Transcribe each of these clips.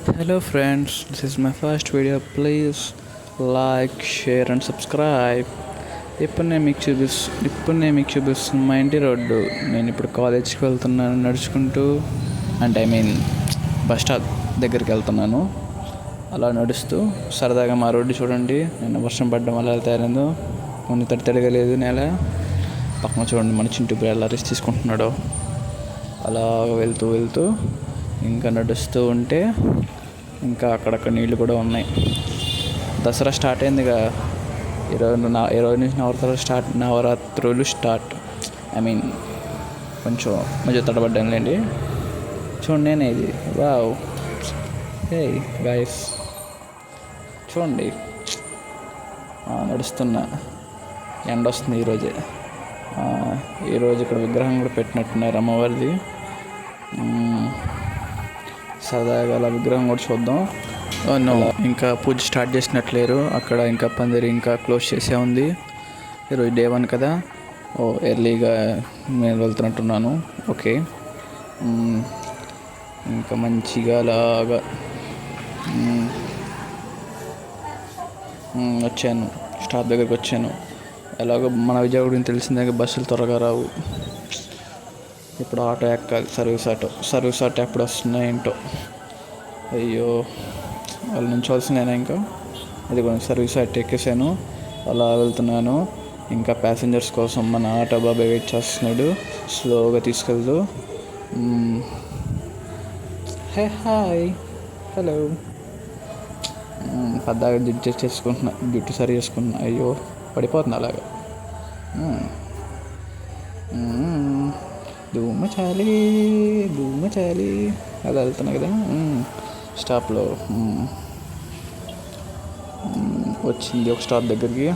Hello friends, this is my first video. Please like, share and subscribe. ఇప్పుడు నేను మీకు చూపిస్తున్న మా ఇంటి రోడ్డు. నేను ఇప్పుడు కాలేజ్కి వెళ్తున్నాను నడుచుకుంటూ, అంటే బస్ స్టాప్ దగ్గరికి వెళ్తున్నాను. అలా నడుస్తూ సరదాగా మా రోడ్డు చూడండి. నిన్న వర్షం పడడం వల్ల తేలిందో కొన్ని తడిగా లేదు నేల. పక్కన చూడండి మన చింటూ ఎలా రెస్ట్ తీసుకుంటున్నాడో. అలా వెళ్తూ ఇంకా నడుస్తూ ఉంటే ఇంకా అక్కడక్కడ నీళ్ళు కూడా ఉన్నాయి. దసరా స్టార్ట్ అయిందిగా. ఇరవై నుంచి నవరాత్రులు స్టార్ట్. కొంచెం మధ్య తడబడ్డానులేండి. చూడండి నేనే ఇది. వావ్, హే గైస్ చూడండి, నడుస్తున్నా. ఎండ వస్తుంది ఈరోజు ఇక్కడ విగ్రహం కూడా పెట్టినట్టున్నారు అమ్మవారిది. సరదాగా అలా విగ్రహం కూడా చూద్దాం. ఇంకా పూజ స్టార్ట్ చేసినట్లేరు అక్కడ. ఇంకా పందిరి ఇంకా క్లోజ్ చేసే ఉంది. ఈరోజు డే 1 కదా. ఎర్లీగా నేను వెళ్తున్నట్టున్నాను. ఓకే, ఇంకా మంచిగా అలాగా వచ్చాను. స్టాప్ దగ్గరికి వచ్చాను. ఎలాగో మన విజయవాడ గురించి తెలిసిందే, బస్సులు త్వరగా రావు. ఇప్పుడు ఆటో ఎక్కాలి, సర్వీస్ ఆటో ఎప్పుడు వస్తున్నాయి ఏంటో. అయ్యో, వాళ్ళు నుంచోవాల్సిందేనా ఇంకా. అది కొంచెం సర్వీస్ ఆటో ఎక్కేసాను. అలా వెళ్తున్నాను. ఇంకా ప్యాసింజర్స్ కోసం మన ఆటో బాబాయ్ వెయిట్ చేస్తున్నాడు, స్లోగా తీసుకెళ్తూ. Hey hi, hello. పద్దాగా జుట్టు సరి చేసుకుంటున్నా. అయ్యో పడిపోతున్నా అలాగా. ధూమచాలి అలా వెళ్తున్నా కదా. స్టాప్లో వచ్చింది ఒక స్టాప్ దగ్గరికి.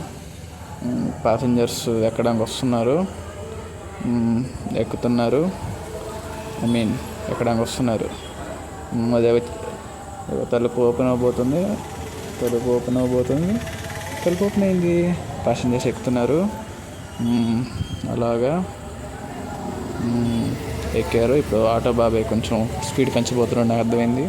ప్యాసింజర్స్ ఎక్కడానికి వస్తున్నారు, ఎక్కుతున్నారు. ఎక్కడానికి వస్తున్నారు. అదే తలుపు ఓపెన్ అవబోతుంది. తలుపు ఓపెన్ అయింది. ప్యాసింజర్స్ ఎక్కుతున్నారు. అలాగా ఎక్కారు. ఇప్పుడు ఆటో బాబాయ్ కొంచెం స్పీడ్ పెంచబోతున్నాడు, నాకు అర్థమైంది.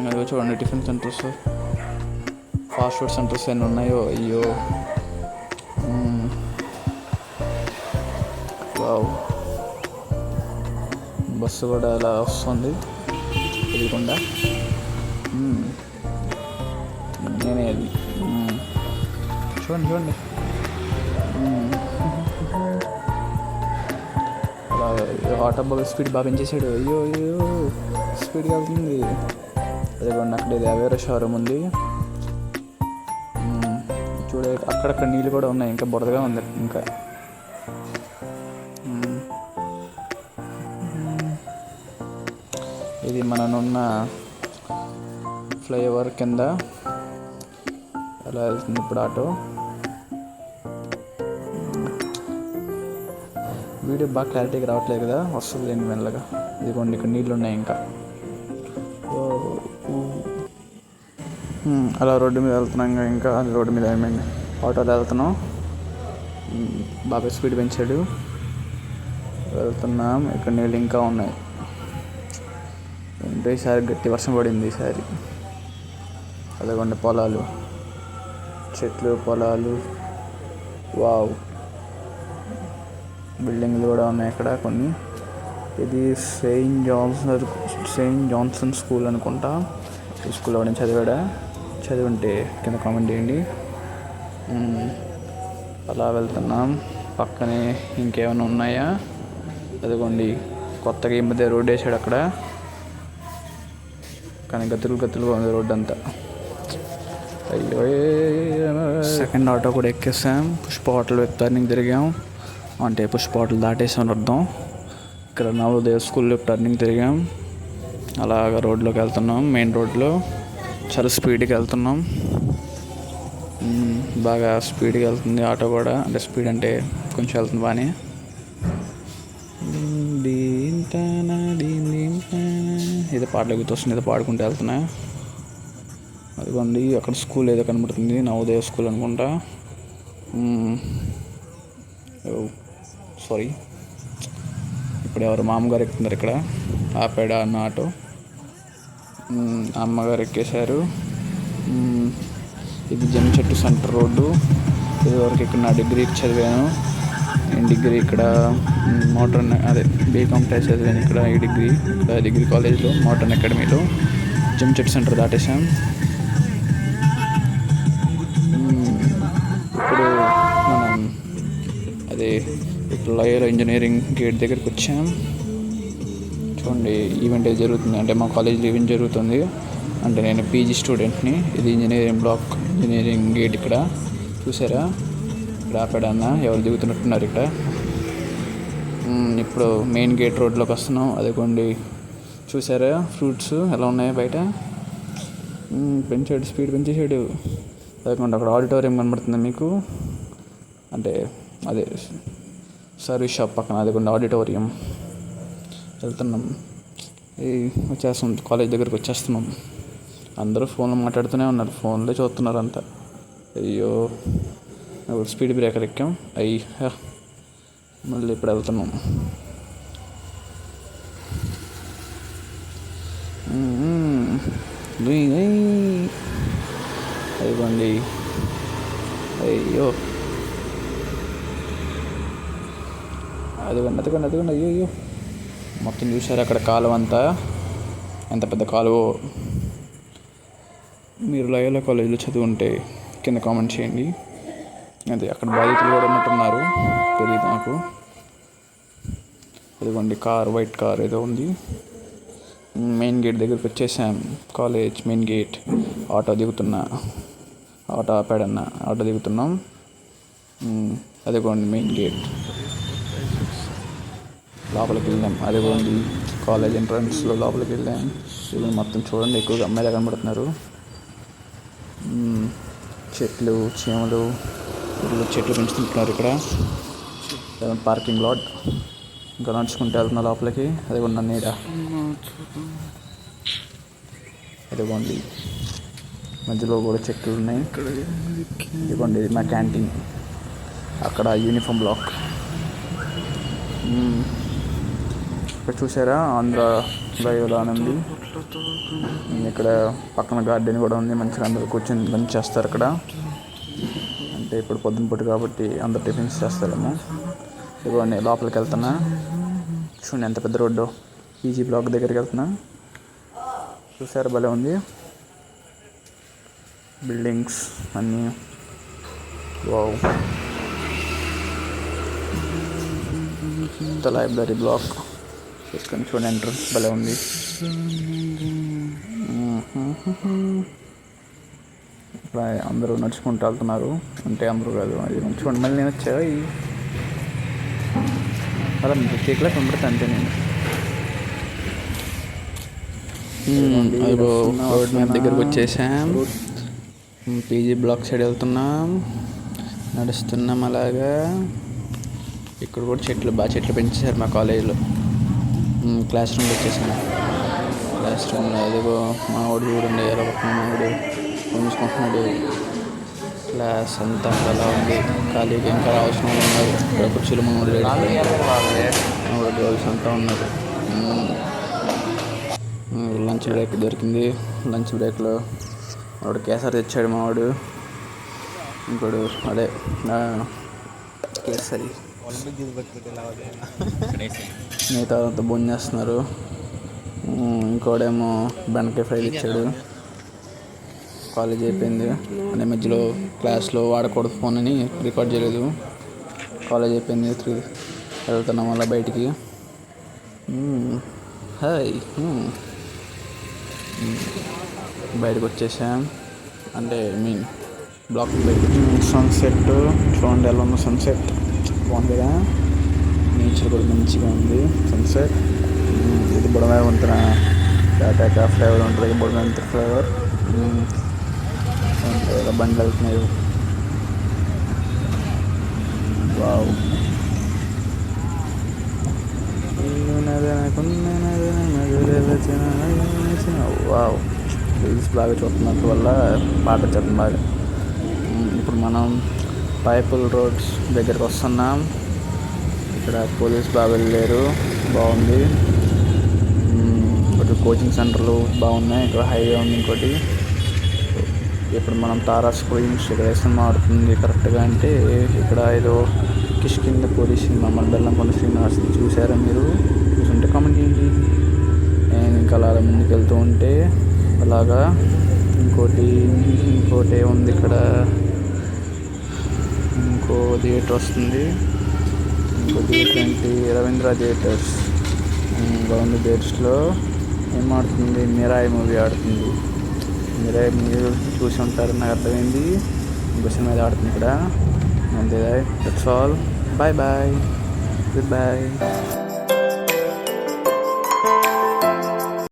అదిగో చూడండి, tiffin centres, fast food centres ఎన్ని ఉన్నాయో. అయ్యో, వావ్. బస్సు కూడా అలా వస్తుంది తెలియకుండా. నేనే అది. చూడండి అలా ఆటో బాగా స్పీడ్ బాగా పెంచేసాడు. అయ్యో స్పీడ్గా వెళ్తుంది. అదిగోండి అక్కడ వేరే షోరూమ్ ఉంది. అక్కడక్కడ నీళ్ళు కూడా ఉన్నాయి. ఇంకా బురదగా ఉంది. ఇంకా ఇది మననున్న ఫ్లైఓవర్ కింద అలా వెళ్తుంది ఇప్పుడు ఆటో. వీడియో బాగా క్లారిటీగా రావట్లేదు కదా, వస్తుంది లేండి మెల్లగా. ఇదిగోండి ఇక్కడ నీళ్ళు ఉన్నాయి ఇంకా. అలా రోడ్డు మీద వెళ్తున్నాం. ఇంకా రోడ్డు మీద ఆటోలో వెళ్తున్నాం. బాగా స్పీడ్ పెంచాడు. వెళ్తున్నాం. ఇక్కడ నీళ్ళు ఇంకా ఉన్నాయి. ఏంటో ఈసారి గట్టి వర్షం పడింది ఈసారి. అదిగోండి పొలాలు, చెట్లు, పొలాలు. వావ్, బిల్డింగ్లు కూడా ఉన్నాయి ఇక్కడ కొన్ని. ఇది సెయింట్ జాన్సన్ స్కూల్ అనుకుంటా. ఈ స్కూల్లో నేను చదివి ఉంటే కింద కామెంట్ చేయండి. అలా వెళ్తున్నాం. పక్కనే ఇంకేమైనా ఉన్నాయా? అదిగోండి కొత్తగా ఈ మధ్య రోడ్ వేసాడు అక్కడ, కానీ గతులుగా ఉంది రోడ్డు అంతా. అయ్యో, సెకండ్ ఆటో కూడా ఎక్కేసాం. పుష్ప హోటల్ టర్నింగ్ తిరిగాం. అంటే పుష్ప హోటల్ దాటేసాం అర్థం. ఇక్కడ నవోదయ స్కూల్లో టర్నింగ్ తిరిగాం. అలాగా రోడ్లోకి వెళ్తున్నాం. మెయిన్ రోడ్లో చాలా స్పీడ్గా వెళ్తున్నాం. బాగా స్పీడ్గా వెళ్తుంది ఆటో కూడా. అంటే స్పీడ్ అంటే కొంచెం వెళ్తుంది బాగానే. ఏదో పాటలు గుర్తొస్తుంది, ఏదో పాడుకుంటూ వెళ్తున్నా. అదిగోండి అక్కడ స్కూల్ ఏదో కనబడుతుంది, నవోదయ స్కూల్ అనుకుంటా. సారీ, ఇప్పుడు ఎవరు మామగారు ఎక్కుతున్నారు ఇక్కడ, ఆపాడా అన్న ఆటో. అమ్మగారు ఎక్కేశారు. ఇది జమ్మిచెట్టు సెంటర్ రోడ్డు. ఇదివరకు ఇక్కడ నా డిగ్రీకి చదివాను. నేను డిగ్రీ ఇక్కడ మోడర్న్ బీకామ్ టైప్ చదివాను ఇక్కడ. ఈ డిగ్రీ కాలేజ్లో మోడర్న్ అకాడమీలో జమ్మిచెట్టు సెంటర్ దాటేసాం. ఇప్పుడు మనం ఇప్పుడు లయోలా ఇంజనీరింగ్ గేట్ దగ్గరికి వచ్చాం. చూడండి, ఈవెంట్ ఏది జరుగుతుంది అంటే మా కాలేజీలో ఈవెంట్ జరుగుతుంది. అంటే నేను పీజీ స్టూడెంట్ని. ఇది ఇంజనీరింగ్ బ్లాక్, ఇంజనీరింగ్ గేట్. ఇక్కడ చూసారా, ఇక్కడ ఆపాడన్న, ఎవరు దిగుతున్నట్టున్నారు ఇక్కడ. ఇప్పుడు మెయిన్ గేట్ రోడ్లోకి వస్తున్నాం. అదిగోండి చూసారా ఫ్రూట్స్ ఎలా ఉన్నాయో బయట. పెంచాడు, స్పీడ్ పెంచేసాడు. అదిగోండి అక్కడ ఆడిటోరియం కనబడుతుంది మీకు, అంటే అదే సర్వీస్ షాప్ పక్కన. అదిగోండి ఆడిటోరియం. వెళ్తున్నాం, వచ్చేస్తాం, కాలేజ్ దగ్గరికి వచ్చేస్తున్నాం. అందరూ ఫోన్లో మాట్లాడుతూనే ఉన్నారు, ఫోన్లో చూస్తున్నారు అంతా. అయ్యో, స్పీడ్ బ్రేకర్ ఎక్కాం. మళ్ళీ ఇప్పుడు వెళ్తున్నాం. అయిపోండి. అయ్యో, అదిగోండి అయ్యో. మొత్తం చూసారు అక్కడ కాలువ అంతా, ఎంత పెద్ద కాలువ. మీరు లయోలా కాలేజీలో చదువుంటే కింద కామెంట్ చేయండి. అదే అక్కడ బాధితులు కూడా ఉన్నట్టున్నారు, తెలియదు నాకు. ఇదిగోండి కార్, వైట్ కార్ ఏదో ఉంది. మెయిన్ గేట్ దగ్గరికి వచ్చేసాం, కాలేజ్ మెయిన్ గేట్. ఆటో ఆపాడన్న, ఆటో దిగుతున్నాం. అదిగోండి మెయిన్ గేట్, లోపలికి వెళ్ళాం. అదిగోండి కాలేజ్ ఎంట్రన్స్లో లోపలికి వెళ్ళాం. ఇది మొత్తం చూడండి, ఎక్కువగా అమ్మాయిలు కనబడుతున్నారు. చెట్లు, చీమలు, చెట్లు పెంచుతుంటున్నారు ఇక్కడ. Parking lot. ఇంకా నడుచుకుంటూ వెళ్తున్నా లోపలికి. అదిగోండి నీడ. అదిగోండి మధ్యలో కూడా చెట్లు ఉన్నాయి. ఇదిగోండి ఇది మా క్యాంటీన్. అక్కడ యూనిఫామ్ బ్లాక్. ఇక్కడ చూసారా, ఆంధ్ర లయోలా అని ఉంది. ఇక్కడ పక్కన గార్డెన్ కూడా ఉంది, మంచిగా అందరూ కూర్చొని లంచ్ చేస్తారు అక్కడ. అంటే ఇప్పుడు పొద్దున పూట కాబట్టి అందరు టిఫిన్స్ చేస్తారేమో. ఇదిగోండి లోపలికి వెళ్తున్నా. చూడండి ఎంత పెద్ద రోడ్డు. పీజీ బ్లాక్ దగ్గరికి వెళ్తున్నా. చూసారా, భలే ఉంది. బిల్డింగ్స్ అన్నీ. Wow, library block. చూసుకొని చూడండి, ఎంట్రన్స్ భలే ఉంది. ఇక్కడ అందరూ నడుచుకుంటూ వెళ్తున్నారు. అంటే అందరూ కాదు, అది చూడండి. మళ్ళీ నేను వచ్చా అలా కేక్లా కనబడితే అంతే. నేను రోడ్ మీద దగ్గరకు వచ్చేసాం. పీజీ బ్లాక్ సైడ్ వెళ్తున్నాం, నడుస్తున్నాం అలాగా. ఇక్కడ కూడా చెట్లు పెంచేశారు మా కాలేజీలో. క్లాస్ రూమ్కి వచ్చేసాను. క్లాస్ రూమ్లో అదిగో మా వాడు చూడండి, ఎలా పక్కన మా వాడు చూసుకుంటున్నాడు. క్లాస్ అంతా అలా ఉంది, ఖాళీగా ఇంకా రావాల్సిన వాళ్ళు ఉన్నారు. ఇక్కడ కుర్చీలు మా వాడు గర్ల్స్ అంతా ఉన్నారు. లంచ్ బ్రేక్ దొరికింది. లంచ్ బ్రేక్లో వాడు కేసరి తెచ్చాడు మావాడు. ఇంకోడు అదే కేసరి. మిగతా అంతా భోజనం చేస్తున్నారు. ఇంకోడేమో బెండకాయ ఫ్రై ఇచ్చాడు. కాలేజ్ అయిపోయింది అనే మధ్యలో క్లాస్లో వాడకూడదు ఫోన్ అని రికార్డ్ చేయలేదు. కాలేజ్ అయిపోయింది, వెళ్తున్నాం అలా బయటికి. హాయ్, బయటకు వచ్చేసాం. అంటే బ్లాక్ బయటకు. సన్సెట్ చూడండి ఎలా ఉందో. సన్సెట్ బాగుంది కదా, నేచర్ కూడా మంచిగా ఉంది. సన్సెట్. ఇది బుడమే వంతెన టాటా ఫ్లేవర్ ఉంటుంది. బుడమే వంతెన ఫ్లేవర్. బండ్లు వెళ్తున్నాయి. వావ్, వావ్, రీల్స్ బాగా చూస్తున్నట్టు వల్ల పాట వచ్చేస్తుంది బాగా. ఇప్పుడు మనం పైపుల్ రోడ్స్ దగ్గరికి వస్తున్నాం. ఇక్కడ పోలీస్ బాగా వెళ్ళారు, బాగుంది. ఇంకోటి కోచింగ్ సెంటర్లు బాగున్నాయి. ఇక్కడ హైవే ఉంది. ఇంకోటి ఇప్పుడు మనం తారా స్క్రీన్స్ ఇక్కడ సినిమా ఆడుతుంది కరెక్ట్గా. అంటే ఇక్కడ ఏదో కిష్కింధపురి సినిమా మన బెల్లంకొండ శ్రీనివాస్ చూసారా మీరు? చూసుంటే కామెంట్ చేయండి. నేను ఇంకా అలా ముందుకు వెళ్తూ ఉంటే అలాగా ఇంకోటి ఏముంది ఇక్కడ, ఇంకో థియేటర్ వస్తుంది. ఇంకో థియేటర్ ఏంటి, రవీంద్ర థియేటర్స్ బాగుంది. థియేటర్స్లో ఏం ఆడుతుంది, మిరాయి మూవీ ఆడుతుంది. మిరాయి మీరు చూసి ఉంటారు, నాకు అర్థమైంది. ఇంకో సినిమా ఆడుతుంది ఇక్కడ. అంతే, that's all. Bye bye, good bye.